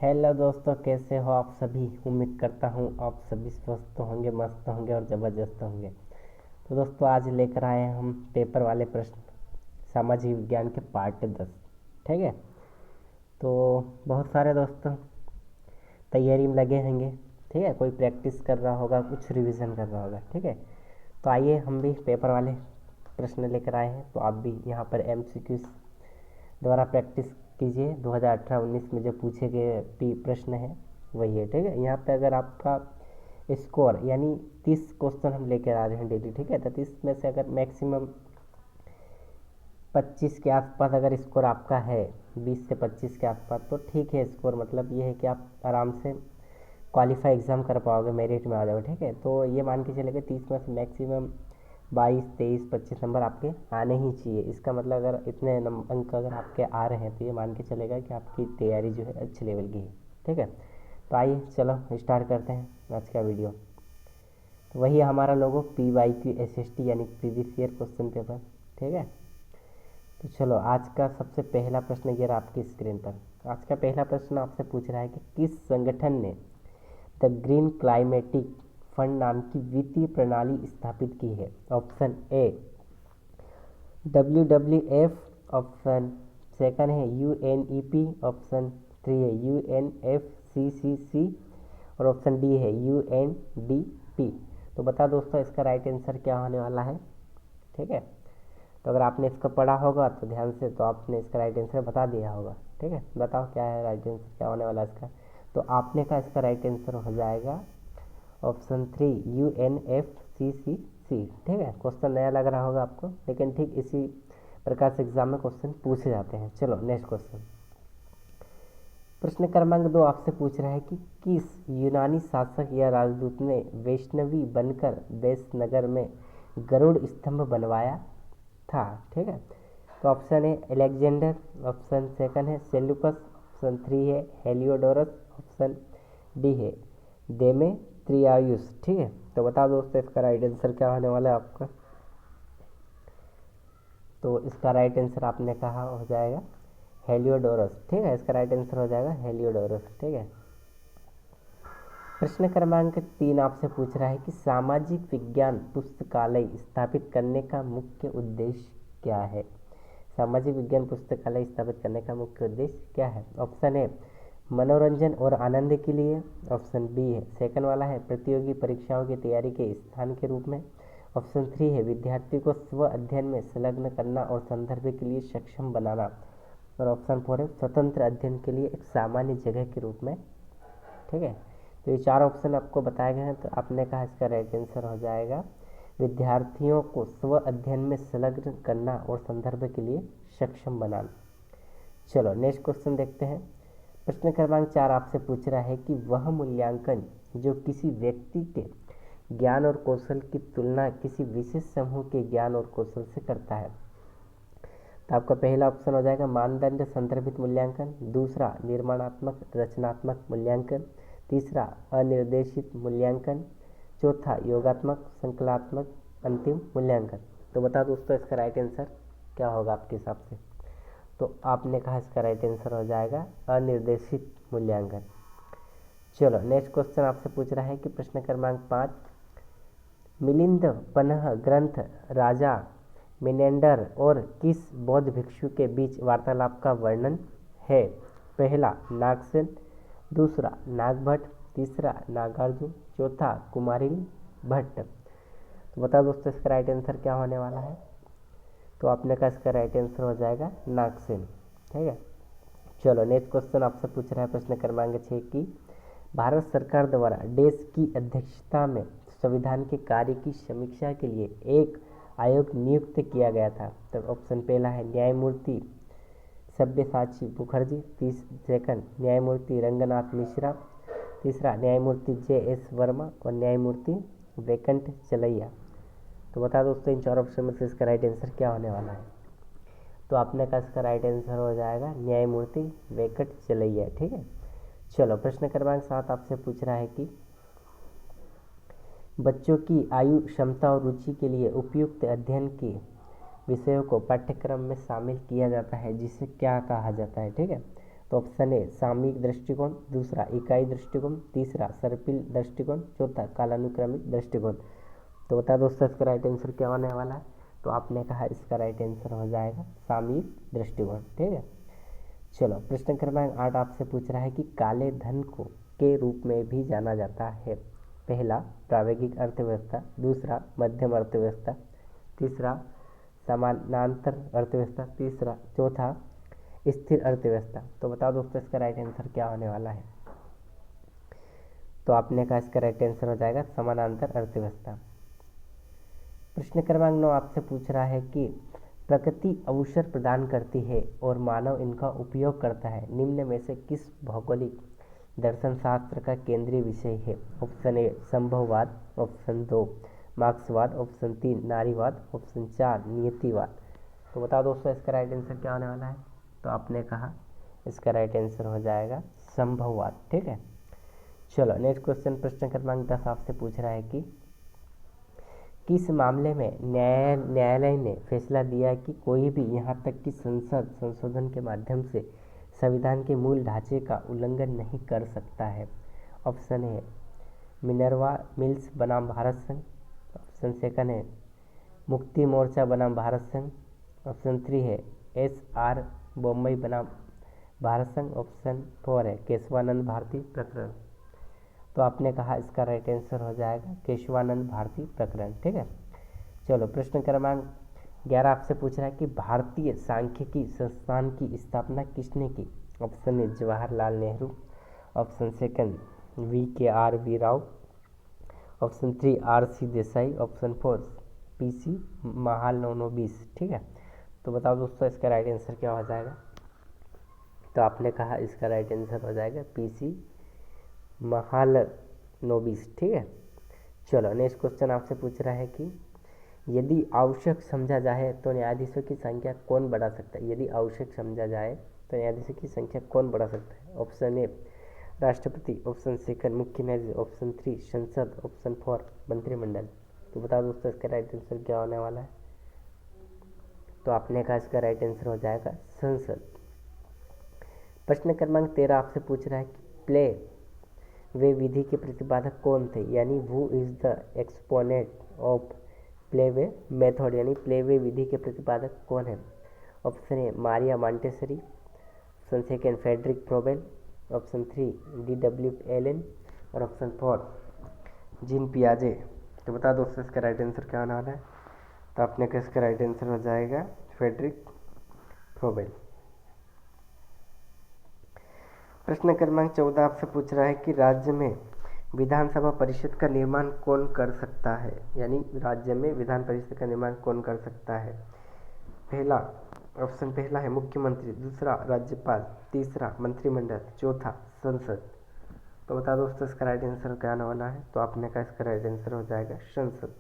Hello दोस्तों, कैसे हो आप सभी। उम्मीद करता हूँ आप सभी स्वस्थ होंगे, मस्त होंगे और ज़बरदस्त होंगे। तो दोस्तों, आज लेकर आए हैं हम पेपर वाले प्रश्न, सामाजिक विज्ञान के पार्ट 10। ठीक है। तो बहुत सारे दोस्तों तैयारी में लगे होंगे। ठीक है, कोई प्रैक्टिस कर रहा होगा, कुछ रिवीजन कर रहा होगा। ठीक है, तो आइए हम भी पेपर वाले प्रश्न लेकर आए हैं। तो आप भी यहाँ पर MCQ द्वारा प्रैक्टिस कीजिए। 2018-19 में जो पूछे गए प्रश्न हैं वही है। ठीक है, यहाँ पे अगर आपका स्कोर यानी 30 क्वेश्चन हम लेकर आ रहे हैं डेली। ठीक है, तो 30 में से अगर मैक्सिमम 25 के आसपास अगर स्कोर आपका है, 20 से 25 के आसपास, तो ठीक है स्कोर। मतलब ये है कि आप आराम से क्वालिफाई एग्ज़ाम कर पाओगे, मेरिट में आ जाओगे। ठीक है, तो ये मान के चले गए 30 में से मैक्सिमम 22, 23, 25 नंबर आपके आने ही चाहिए। इसका मतलब अगर इतने अंक अगर आपके आ रहे हैं तो ये मान के चलेगा कि आपकी तैयारी जो है अच्छे लेवल की है। ठीक है, तो आइए चलो स्टार्ट करते हैं आज का वीडियो। तो वही हमारा लोगो PYQ SST यानी प्रीवियस ईयर क्वेश्चन पेपर। ठीक है, तो चलो आज का सबसे पहला प्रश्न ये रहा आपकी स्क्रीन पर। आज का पहला प्रश्न आपसे पूछ रहा है कि किस संगठन ने द ग्रीन क्लाइमेटिक फंड नाम की वित्तीय प्रणाली स्थापित की है। ऑप्शन ए WWF, ऑप्शन सेकंड है UNEP, ऑप्शन 3 है UNFCCC और ऑप्शन डी है UNDP। तो बता दोस्तों इसका राइट आंसर क्या होने वाला है। ठीक है, तो अगर आपने इसका पढ़ा होगा तो ध्यान से, तो आपने इसका राइट आंसर बता दिया होगा। ठीक है, बताओ क्या है राइट आंसर, क्या होने वाला है इसका। तो आपने का इसका राइट आंसर हो जाएगा ऑप्शन 3 UNFCCC। ठीक है, क्वेश्चन नया लग रहा होगा आपको, लेकिन ठीक इसी प्रकार से एग्जाम में क्वेश्चन पूछे जाते हैं। चलो नेक्स्ट क्वेश्चन। प्रश्न क्रमांक 2 आपसे पूछ रहा है कि किस यूनानी शासक या राजदूत ने वैष्णवी बनकर वैश्नगर में गरुड़ स्तंभ बनवाया था। ठीक है, तो ऑप्शन है एलेक्जेंडर, ऑप्शन सेकंड है सेल्यूकस, ऑप्शन 3 है हेलियोडोरस, ऑप्शन डी है देमेत्रियायुस। ठीक है, तो बताओ दोस्तों इसका राइट आंसर क्या होने वाला है आपका। तो इसका राइट आंसर आपने कहा हो जाएगा हेलियोडोरस। ठीक है, इसका राइट आंसर हो जाएगा हेलियोडोरस। ठीक है, प्रश्न क्रमांक 3 आपसे पूछ रहा है कि सामाजिक विज्ञान पुस्तकालय स्थापित करने का मुख्य उद्देश्य क्या है। सामाजिक विज्ञान पुस्तकालय स्थापित करने का मुख्य उद्देश्य क्या है। ऑप्शन ए मनोरंजन और आनंद के लिए, ऑप्शन बी है सेकंड वाला है प्रतियोगी परीक्षाओं की तैयारी के स्थान के रूप में, ऑप्शन 3 है विद्यार्थी को स्व अध्ययन में संलग्न करना और संदर्भ के लिए सक्षम बनाना, और ऑप्शन 4 है स्वतंत्र अध्ययन के लिए एक सामान्य जगह के रूप में। ठीक है, तो ये चार ऑप्शन आपको बताए गए हैं। तो आपने कहा इसका राइट आंसर हो जाएगा विद्यार्थियों को स्व अध्ययन में संलग्न करना और संदर्भ के लिए सक्षम बनाना। चलो नेक्स्ट क्वेश्चन देखते हैं। प्रश्न क्रमांक 4 आपसे पूछ रहा है कि वह मूल्यांकन जो किसी व्यक्ति के ज्ञान और कौशल की तुलना किसी विशेष समूह के ज्ञान और कौशल से करता है। तो आपका पहला ऑप्शन हो जाएगा मानदंड संदर्भित मूल्यांकन, दूसरा निर्माणात्मक रचनात्मक मूल्यांकन, तीसरा अनिर्देशित मूल्यांकन, चौथा योगात्मक संकल्पात्मक अंतिम मूल्यांकन। तो बता दोस्तों इसका राइट आंसर क्या होगा आपके हिसाब से। तो आपने कहा इसका राइट आंसर हो जाएगा अनिर्देशित मूल्यांकन। चलो नेक्स्ट क्वेश्चन आपसे पूछ रहा है कि प्रश्न क्रमांक 5 मिलिंद पन्ह ग्रंथ राजा मिनेंडर और किस बौद्ध भिक्षु के बीच वार्तालाप का वर्णन है। पहला नागसेन, दूसरा नागभट्ट, तीसरा नागार्जुन, चौथा कुमारिल भट्ट। तो बताओ दोस्तों इसका राइट आंसर क्या होने वाला है। तो आपने कहा इसका राइट आंसर हो जाएगा नागसेन। ठीक है, चलो नेक्स्ट क्वेश्चन आपसे पूछ रहा है प्रश्न क्रमांक 6 की भारत सरकार द्वारा देश की अध्यक्षता में संविधान के कार्य की समीक्षा के लिए एक आयोग नियुक्त किया गया था। तो ऑप्शन पहला है न्यायमूर्ति सब्यसाची मुखर्जी, सेकंड न्यायमूर्ति रंगनाथ मिश्रा, तीसरा न्यायमूर्ति JS वर्मा और न्यायमूर्ति वैकंठ चलैया। तो बता दोस्तों इन चार ऑप्शन में से इसका राइट आंसर क्या होने वाला है। तो आपने कहा इसका राइट आंसर हो जाएगा न्यायमूर्ति वैकंठ चलैया। ठीक है, चलो प्रश्न क्रमांक 7 आपसे पूछ रहा है कि बच्चों की आयु क्षमता और रुचि के लिए उपयुक्त अध्ययन के विषयों को पाठ्यक्रम में शामिल किया जाता है जिसे क्या कहा जाता है। ठीक है, तो ऑप्शन ए सामयिक दृष्टिकोण, दूसरा इकाई दृष्टिकोण, तीसरा सर्पिल दृष्टिकोण, चौथा कालानुक्रमिक दृष्टिकोण। तो बता दोस्तों इसका राइट आंसर क्या होने वाला है। तो आपने कहा इसका राइट आंसर हो जाएगा सामयिक दृष्टिकोण। ठीक है, चलो प्रश्न क्रमांक 8 आपसे पूछ रहा है कि काले धन को के रूप में भी जाना जाता है। पहला प्रायोगिक अर्थव्यवस्था, दूसरा मध्यम अर्थव्यवस्था, तीसरा समानांतर अर्थव्यवस्था, तीसरा चौथा स्थिर अर्थव्यवस्था। तो बताओ दोस्तों इसका राइट आंसर क्या होने वाला है। तो आपने कहा इसका राइट आंसर हो जाएगा समानांतर अर्थव्यवस्था। प्रश्न क्रमांक 9 आपसे पूछ रहा है कि प्रकृति अवसर प्रदान करती है और मानव इनका उपयोग करता है, निम्न में से किस भौगोलिक दर्शन शास्त्र का केंद्रीय विषय है। ऑप्शन ए संभववाद, ऑप्शन 2 मार्क्सवाद, ऑप्शन 3 नारीवाद, ऑप्शन 4 नियतिवाद। तो बताओ दोस्तों इसका राइट आंसर क्या होने वाला है। तो आपने कहा इसका राइट आंसर हो जाएगा संभववाद। ठीक है, चलो नेक्स्ट क्वेश्चन प्रश्न क्रमांक 10 आपसे पूछ रहा है कि किस मामले में न्यायालय ने फैसला दिया कि कोई भी यहाँ तक कि संसद संशोधन के माध्यम से संविधान के मूल ढांचे का उल्लंघन नहीं कर सकता है। ऑप्शन ए मिनर्वा मिल्स बनाम भारत संघ, ऑप्शन सेकंड है मुक्ति मोर्चा बनाम भारत संघ, ऑप्शन 3 है SR बम्बई बनाम भारत संघ, ऑप्शन 4 है केशवानंद भारती प्रकरण। तो आपने कहा इसका राइट आंसर हो जाएगा केशवानंद भारती प्रकरण। ठीक है, चलो प्रश्न क्रमांक 11 आपसे पूछ रहा है कि भारतीय सांख्यिकी संस्थान की स्थापना किसने की। Option A Jawaharlal Nehru, option second VKR Rao, option 3 RC Desai, option 4 PC Mahalanobis. ठीक है, तो बताओ दोस्तों इसका राइट आंसर क्या हो जाएगा। तो आपने कहा इसका राइट आंसर हो जाएगा PC महालनोबिस। ठीक है, चलो नेक्स्ट क्वेश्चन आपसे पूछ रहा है कि यदि आवश्यक समझा जाए तो न्यायाधीशों की संख्या कौन बढ़ा सकता है। यदि आवश्यक समझा जाए तो न्यायाधीशों की संख्या कौन बढ़ा सकता है। ऑप्शन ए राष्ट्रपति, ऑप्शन सेकंड मुख्य न्यायाधीश, ऑप्शन 3 संसद, ऑप्शन 4 मंत्रिमंडल। तो बताओ दोस्तों इसका राइट आंसर क्या होने वाला है। तो आपने कहा इसका राइट आंसर हो जाएगा संसद। प्रश्न क्रमांक 13 आपसे पूछ रहा है कि प्ले वे विधि के प्रतिपादक कौन थे, यानी who is the exponent of play way method, यानी प्ले वे विधि के प्रतिपादक कौन है। Option A Maria Montessori, option second Friedrich Froebel, option 3 DW Allen और ऑप्शन 4 जीन पियाजे। तो बता दोस्तों इसका राइट आंसर क्या होने वाला है। तो आपने कहा इसका राइट आंसर हो जाएगा फ्रेडरिक प्रोबेल। प्रश्न क्रमांक 14 आपसे पूछ रहा है कि राज्य में विधानसभा परिषद का निर्माण कौन कर सकता है, यानी राज्य में विधान परिषद का निर्माण कौन कर सकता है। पहला है मुख्यमंत्री, दूसरा राज्यपाल, तीसरा मंत्रिमंडल, चौथा संसद। तो बता दोस्तों इसका राइट आंसर क्या आने वाला है। तो आपने कहा इसका राइट आंसर हो जाएगा संसद।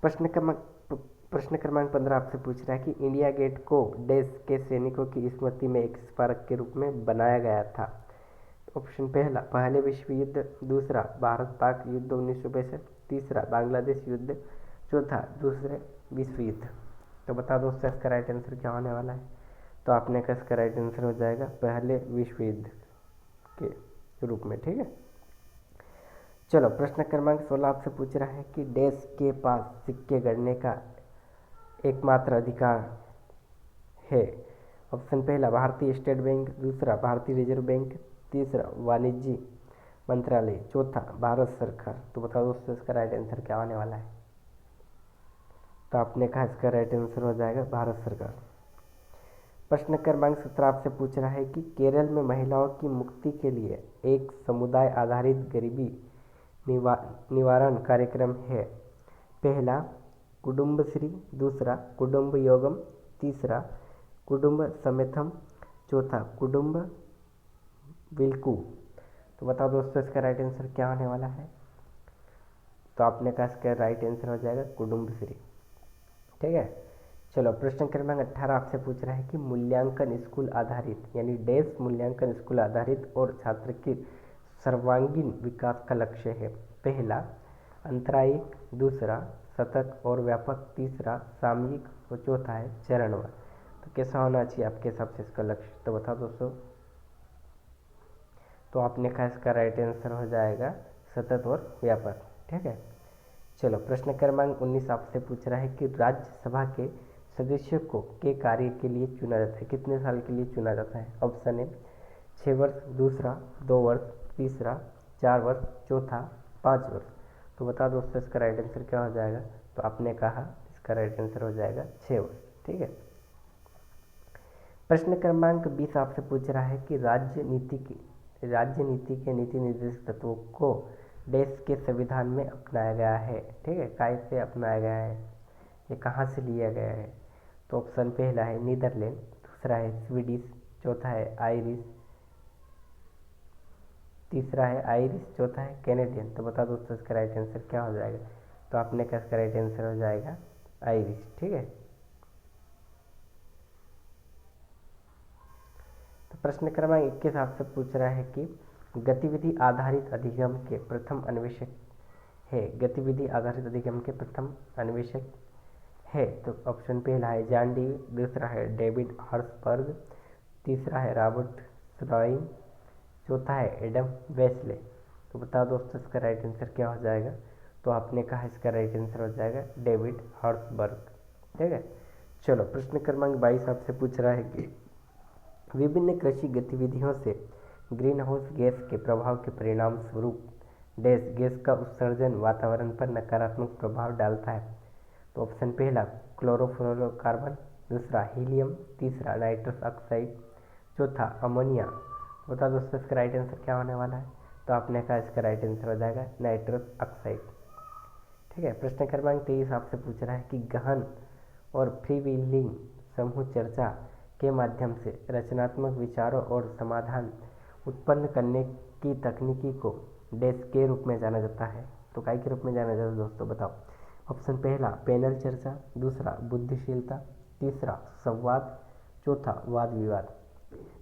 प्रश्न क्रमांक 15 आपसे पूछ रहा है कि इंडिया गेट को देश के सैनिकों की स्मृति में एक स्मारक के रूप में बनाया गया था। ऑप्शन पहला पहले विश्व युद्ध, दूसरा भारत पाक युद्ध 1962, तीसरा बांग्लादेश युद्ध, चौथा दूसरे विश्व युद्ध। तो बता दोस्तों इसका राइट आंसर क्या होने वाला है। तो आपने कहा इसका राइट आंसर हो जाएगा पहले विश्व युद्ध के रूप में। ठीक है, चलो प्रश्न क्रमांक 16 आपसे पूछ रहा है कि देश के पास सिक्के गढ़ने का एकमात्र अधिकार है। ऑप्शन पहला भारतीय स्टेट बैंक, दूसरा भारतीय रिजर्व बैंक, तीसरा वाणिज्य मंत्रालय, चौथा भारत सरकार। तो बताओ दोस्तों इसका राइट आंसर क्या होने वाला है। तो आपने कहा इसका राइट आंसर हो जाएगा भारत सरकार। प्रश्न क्रमांक 17 आपसे पूछ रहा है कि केरल में महिलाओं की मुक्ति के लिए एक समुदाय आधारित गरीबी निवारण कार्यक्रम है। पहला कुटुंबश्री, दूसरा कुटुंब योगम, तीसरा कुटुंब समेतम, चौथा कुटुंब विलकू। तो बताओ दोस्तों इसका राइट आंसर क्या होने वाला है। तो आपने कहा इसका राइट आंसर हो जाएगा कुटुंबश्री। ठीक है, चलो प्रश्न क्रमांक 18 आपसे पूछ रहा है कि मूल्यांकन स्कूल आधारित, यानी डेस मूल्यांकन स्कूल आधारित और छात्र के सर्वांगीण विकास का लक्ष्य है। पहला अंतरायिक, दूसरा सतत और व्यापक, तीसरा सामयिक और चौथा है चरणवार। तो कैसा होना चाहिए आपके हिसाब से इसका लक्ष्य, तो बताओ दोस्तों। तो आपने कहा इसका राइट आंसर हो जाएगा सतत और व्यापक। ठीक है, चलो प्रश्न क्रमांक 19 आपसे पूछ रहा है कि राज्यसभा के सदस्यों को के कार्य के लिए चुना जाता है, कितने साल के लिए चुना जाता है? ऑप्शन ए 6 वर्ष, दूसरा 2 वर्ष, तीसरा 4 वर्ष, चौथा 5 वर्ष। तो बता दोस्तों इसका राइट आंसर क्या हो जाएगा? तो आपने कहा इसका राइट आंसर हो जाएगा 6 वर्ष। ठीक है, प्रश्न क्रमांक 20 आपसे पूछ रहा है कि राजनीति के नीति निर्देशक तत्वों को देश के संविधान में अपनाया गया है। ठीक है, कैसे अपनाया गया है, ये कहाँ से लिया गया है? तो ऑप्शन पहला है नीदरलैंड, दूसरा है स्वीडिश, चौथा है आयरिश, तीसरा है आयरिश, चौथा है कैनेडियन। तो बता दोस्तों इसका राइट आंसर क्या हो जाएगा? तो आपने कहा इसका राइट आंसर हो जाएगा आयरिश। ठीक है, तो प्रश्न क्रमांक 21 आपसे पूछ रहा है कि गतिविधि आधारित अधिगम के प्रथम अन्वेषक है, गतिविधि आधारित अधिगम के प्रथम अन्वेषक है। तो ऑप्शन पहला है जॉन डी, दूसरा है डेविड हर्सबर्ग, तीसरा है रॉबर्ट श्राइन, चौथा है एडम वेस्ले। तो बताओ दोस्तों इसका राइट आंसर क्या हो जाएगा? तो आपने कहा इसका राइट आंसर हो जाएगा डेविड हर्सबर्ग। ठीक है, चलो प्रश्न क्रमांक 22 आपसे पूछ रहा है कि विभिन्न कृषि गतिविधियों से ग्रीन हाउस गैस के प्रभाव के परिणाम स्वरूप डैश गैस का उत्सर्जन वातावरण पर नकारात्मक प्रभाव डालता है। तो ऑप्शन पहला क्लोरोफ्लोरोकार्बन, दूसरा हीलियम, तीसरा नाइट्रस ऑक्साइड, चौथा अमोनिया। बता दोस्तों इसका राइट आंसर क्या होने वाला है? तो आपने कहा इसका राइट आंसर हो जाएगा नाइट्रस ऑक्साइड। ठीक है, प्रश्न क्रमांक 23 आपसे पूछ रहा है कि गहन और फ्रीव्हीलिंग समूह चर्चा के माध्यम से रचनात्मक विचारों और समाधान उत्पन्न करने की तकनीकी को डैश के रूप में जाना जाता है। तो काय के रूप में जाना जाता है दोस्तों, बताओ। ऑप्शन पहला पैनल चर्चा, दूसरा बुद्धिशीलता, तीसरा संवाद, चौथा वाद विवाद।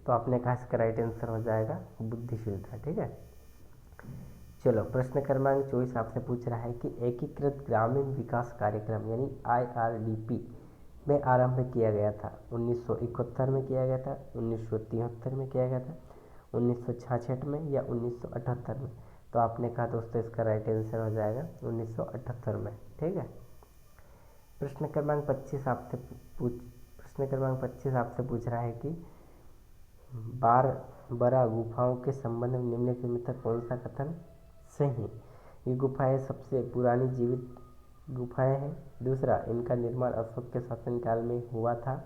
तो आपने कहा इसका राइट आंसर हो जाएगा बुद्धिशीलता। ठीक है, चलो प्रश्न क्रमांक 24 आपसे पूछ रहा है कि एकीकृत ग्रामीण विकास कार्यक्रम यानी IRDP में आरंभ किया गया था 1971 में किया गया था, 1973 में किया गया था, 1966 में या 1978 में। तो आपने कहा दोस्तों इसका राइट आंसर हो जाएगा 1978 में। ठीक है, प्रश्न क्रमांक 25 आपसे पूछ रहा है कि बारबरा गुफाओं के संबंध में निम्नलिखित में तक कौन सा कथन सही है? ये गुफाएं सबसे पुरानी जीवित गुफाएं हैं, दूसरा इनका निर्माण अशोक के शासनकाल में हुआ था,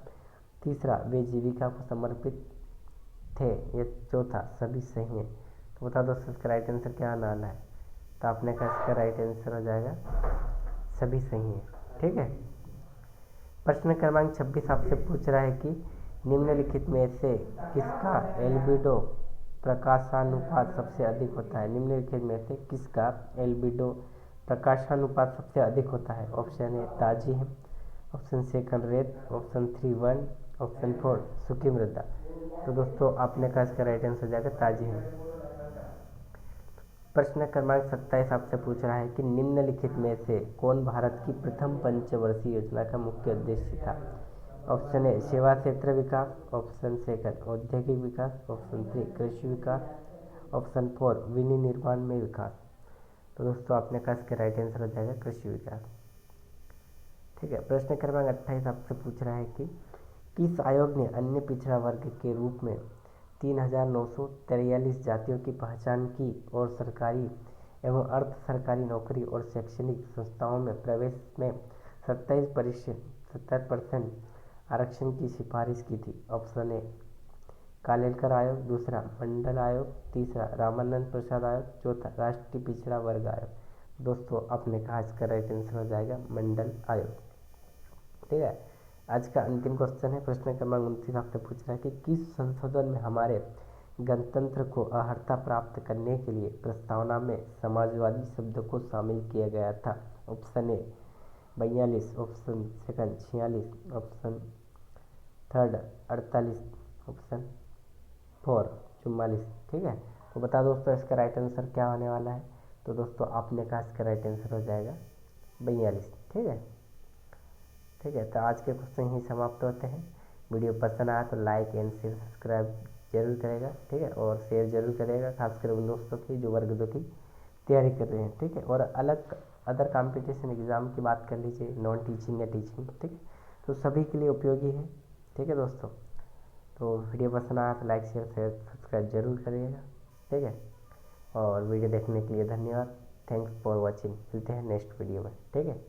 तीसरा वे जीविका को समर्पित थे, ये चौथा सभी सही है। तो बता दो इसका राइट आंसर क्या आना वाला है? तो आपने कहा इसका राइट आंसर हो जाएगा सभी सही है। ठीक है, प्रश्न क्रमांक 26 आपसे पूछ रहा है कि निम्नलिखित में से किसका एल्बिडो प्रकाशानुपात सबसे अधिक होता है? निम्नलिखित में से किसका एल्बिडो प्रकाशानुपात सबसे अधिक होता है? ऑप्शन ए ताजी है, ऑप्शन सेकंड रेत, ऑप्शन 3 वन, ऑप्शन 4 सूखी मृदा। तो दोस्तों आपने कहा इसका राइट आंसर हो जाएगा ताजी है। प्रश्न क्रमांक 27 आपसे पूछ रहा है कि निम्नलिखित में से कौन भारत की प्रथम पंचवर्षीय योजना का मुख्य उद्देश्य था? ऑप्शन ए सेवा क्षेत्र विकास, ऑप्शन सेकंड औद्योगिक विकास, ऑप्शन 3 कृषि विकास, ऑप्शन 4 विनिर्माण में विकास। तो दोस्तों आपने कहा इसका राइट आंसर हो जाएगा कृषि विकास। ठीक है, प्रश्न क्रमांक 28 आपसे पूछ रहा है कि किस आयोग ने अन्य पिछड़ा वर्ग के रूप में 3943 जातियों की पहचान की और सरकारी एवं अर्ध सरकारी नौकरी और शैक्षणिक संस्थाओं में प्रवेश में 70% आरक्षण की सिफारिश की थी? ऑप्शन ए कालेलकर आयोग, दूसरा मंडल आयोग, तीसरा रामानंद प्रसाद आयोग, चौथा राष्ट्रीय पिछड़ा वर्ग आयोग। दोस्तों आपने कहा इसका राइट आंसर हो जाएगा मंडल आयोग। ठीक है, आज का अंतिम क्वेश्चन है प्रश्न क्रमांक 29 आपसे पूछ रहा है कि किस संशोधन में हमारे गणतंत्र को अर्हता प्राप्त करने के लिए प्रस्तावना में समाजवादी शब्द को शामिल किया गया था? Option A 42, option second 46, option third 48, option 4 44। ठीक है, तो बता दोस्तों इसका राइट आंसर क्या होने वाला है? तो दोस्तों आपने कहा इसका राइट आंसर हो जाएगा 42। ठीक है, ठीक है, तो आज के क्वेश्चन यहीं समाप्त होते हैं। वीडियो पसंद आया तो लाइक एंड शेयर सब्सक्राइब जरूर करेगा, ठीक है, और शेयर जरूर करेगा, खासकर उन दोस्तों की जो वर्ग 2 की तैयारी कर रहे हैं, ठीक है। और अलग अदर कंपटीशन एग्ज़ाम की बात कर लीजिए, नॉन टीचिंग या टीचिंग, ठीक है, तो सभी के लिए उपयोगी है, ठीक है दोस्तों। तो वीडियो पसंद आया तो लाइक शेयर सब्सक्राइब जरूर करिएगा, ठीक है। और वीडियो देखने के लिए धन्यवाद। Thanks for watching. मिलते हैं नेक्स्ट वीडियो में, ठीक है।